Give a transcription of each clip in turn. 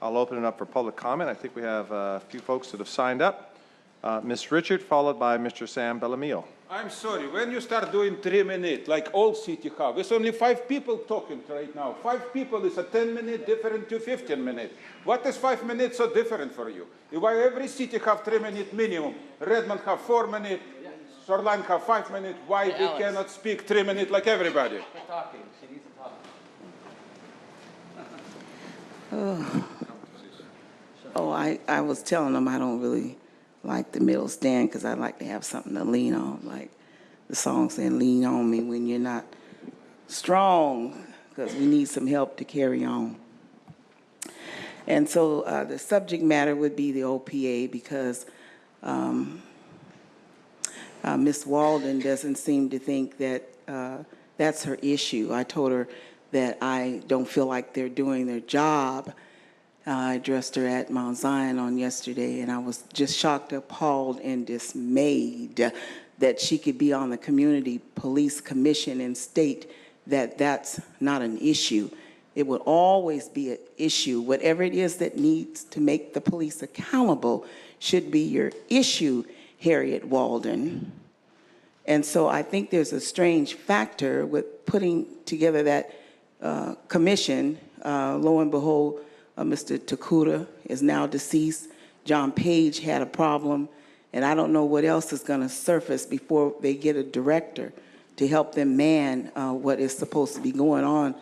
I'll open it up for public comment. I think we have a few folks that have signed up. Ms. Richard, followed by Mr. Sam Bellamy. I'm sorry, when you start doing 3 minutes, like all city have, it's only 5 people talking right now. 5 people is a 10-minute different to 15 minutes. What is 5 minutes so different for you? Why every city have 3-minute minimum? Redmond have 4 minutes, Shoreline have 5 minutes. Why we cannot speak 3 minutes like everybody? We're talking. She needs to talk. Oh, I was telling them I don't really like the middle stand because I like to have something to lean on, like the song saying, lean on me when you're not strong, because we need some help to carry on. And so the subject matter would be the OPA because Ms. Walden doesn't seem to think that that's her issue. I told her that I don't feel like they're doing their job. I addressed her at Mount Zion on yesterday, and I was just shocked, appalled, and dismayed that she could be on the Community Police Commission and state that that's not an issue. It will always be an issue. Whatever it is that needs to make the police accountable should be your issue, Harriet Walden. And so I think there's a strange factor with putting together that commission. Lo and behold, Mr. Takuda is now deceased. John Page had a problem, and I don't know what else is going to surface before they get a director to help them man what is supposed to be going on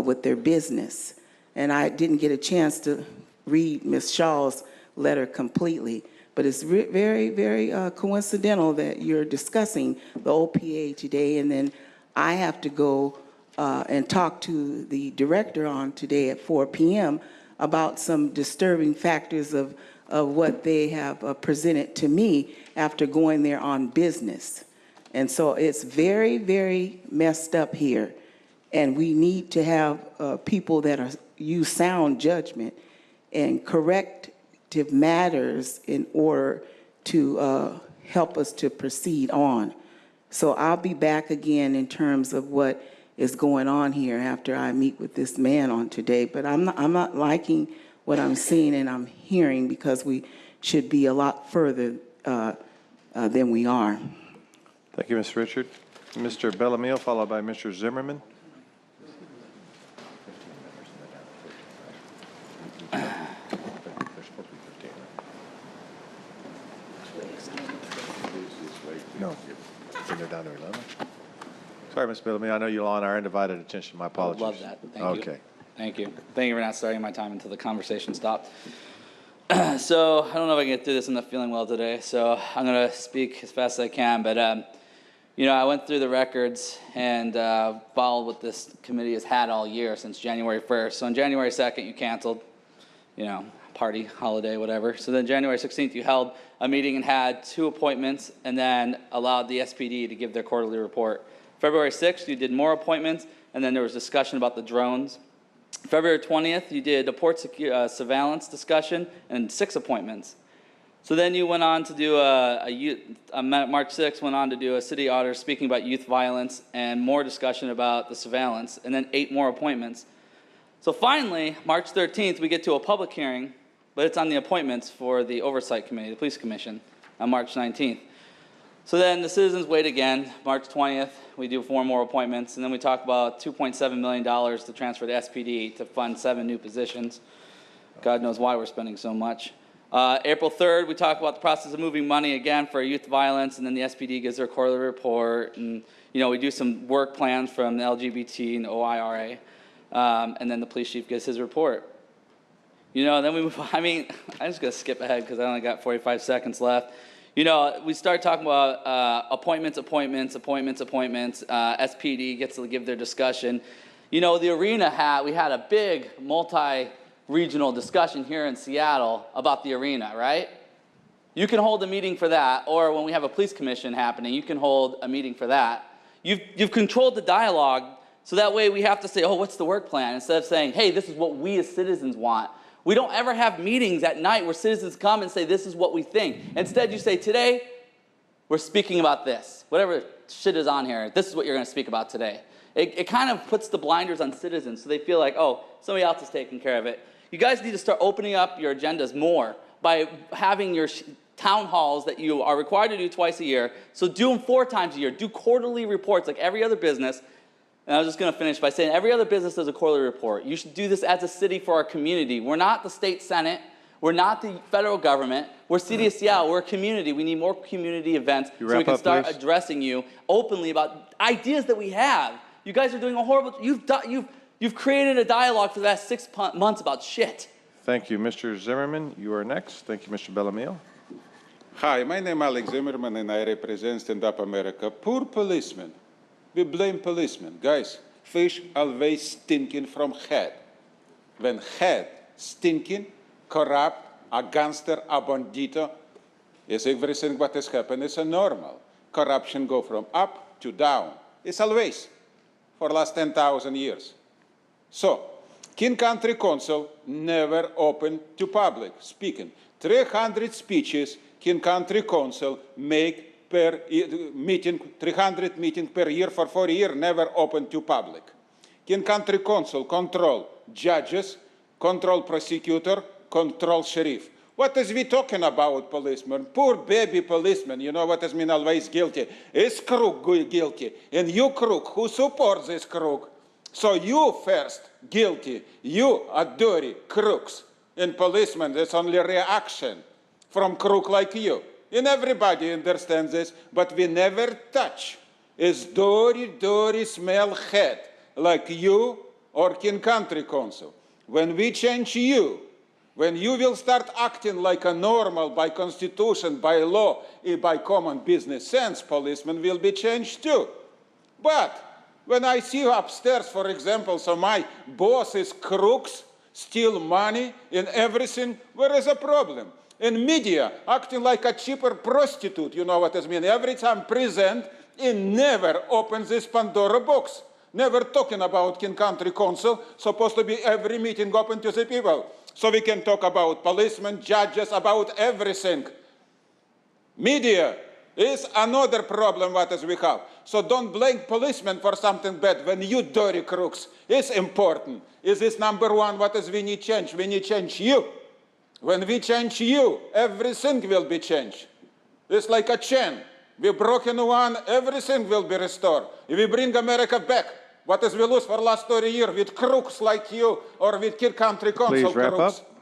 with their business. And I didn't get a chance to read Ms. Shaw's letter completely, but it's very, very coincidental that you're discussing the OPA today, and then I have to go and talk to the director on today at 4 p.m. about some disturbing factors of what they have presented to me after going there on business. And so it's very, very messed up here. And we need to have people that use sound judgment and corrective matters in order to help us to proceed on. So I'll be back again in terms of what is going on here after I meet with this man on today. But I'm not liking what I'm seeing and I'm hearing, because we should be a lot further than we are. Thank you, Ms. Richard. Mr. Bellamy, followed by Mr. Zimerman. No, they're down to 11. Sorry, Ms. Bellamy, I know you're on our undivided attention. My apologies. I would love that. Thank you. Okay. Thank you. Thank you for not starting my time until the conversation stopped. So I don't know if I can get through this. I'm not feeling well today, so I'm going to speak as fast as I can. But, you know, I went through the records and followed what this committee has had all year since January 1st. So on January 2nd, you canceled, you know, party, holiday, whatever. So then January 16th, you held a meeting and had 2 appointments and then allowed the SPD to give their quarterly report. February 6th, you did more appointments, and then there was discussion about the drones. February 20th, you did a port surveillance discussion and 6 appointments. So then you went on to do March 6th, went on to do a city auditor speaking about youth violence and more discussion about the surveillance, and then 8 more appointments. So finally, March 13th, we get to a public hearing, but it's on the appointments for the Oversight Committee, the Police Commission, on March 19th. So then the citizens wait again. March 20th, we do 4 more appointments, and then we talk about $2.7 million to transfer to SPD to fund 7 new positions. God knows why we're spending so much. April 3rd, we talk about the process of moving money again for youth violence, and then the SPD gives their quarterly report, and you know, we do some work plans from the LGBT and OIRA, and then the police chief gives his report. You know, then we move on. I mean, I'm just going to skip ahead because I only got 45 seconds left. You know, we start talking about appointments. SPD gets to give their discussion. You know, the arena we had a big multi-regional discussion here in Seattle about the arena, right? You can hold a meeting for that, or when we have a police commission happening, you can hold a meeting for that. You've controlled the dialogue, so that way we have to say, oh, what's the work plan? Instead of saying, hey, this is what we as citizens want. We don't ever have meetings at night where citizens come and say, this is what we think. Instead, you say, today, we're speaking about this. Whatever shit is on here, this is what you're going to speak about today. It kind of puts the blinders on citizens so they feel like, oh, somebody else is taking care of it. You guys need to start opening up your agendas more by having your town halls that you are required to do twice a year. So do them 4 times a year. Do quarterly reports like every other business. And I was just going to finish by saying every other business does a quarterly report. You should do this as a city for our community. We're not the state senate. We're not the federal government. We're City of Seattle. We're a community. We need more community events so we can start addressing you openly about ideas that we have. You guys are doing a horrible. You've created a dialogue for the last 6 months about shit. Thank you, Mr. Zimerman. You are next. Thank you, Mr. Bellamy. Hi, my name is Alex Immelmann, and I represent StandUP-America. Poor policemen. We blame policemen. Guys, fish always stinking from head. When head stinking, corrupt, a gangster, a bandito, is everything what has happened is normal. Corruption go from up to down. It's always for the last 10,000 years. So, King Country Council never open to public speaking. 300 speeches King Country Council make per meeting, 300 meetings per year for 4 years, never open to public. King Country Council control judges, control prosecutor, control sheriff. What is we talking about, policemen? Poor baby policeman, you know what has been always guilty. Is crook guilty? And you crook, who supports this crook? So you first guilty. You are dirty crooks. And policemen, that's only reaction from crook like you. And everybody understands this, but we never touch is dirty smell head like you or King Country Council. When we change you, when you will start acting like a normal by constitution, by law, by common business sense, policemen will be changed too. But when I see you upstairs, for example, so my boss is crooks, steal money and everything, where is the problem? In media, acting like a cheaper prostitute, you know what I mean? Every time present, it never opens this Pandora box. Never talking about King Country Council, supposed to be every meeting open to the people. So we can talk about policemen, judges, about everything. Media is another problem what is we have. So don't blame policemen for something bad when you dirty crooks. It's important. Is this number one what is we need change? We need change you. When we change you, everything will be changed. It's like a chain. We broken one, everything will be restored. If we bring America back, what is we lose for last 30 years with crooks like you or with King Country Council Please wrap crooks? up.